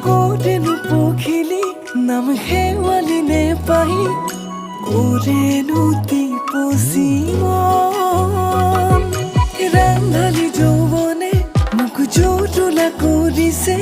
কোৰেনো পখিলি নাম শেৱালি নে পাহি কোৰেনো টিপচি মন ৰান্ধালি যৌৱনে মোক জোটোলা কৰিছে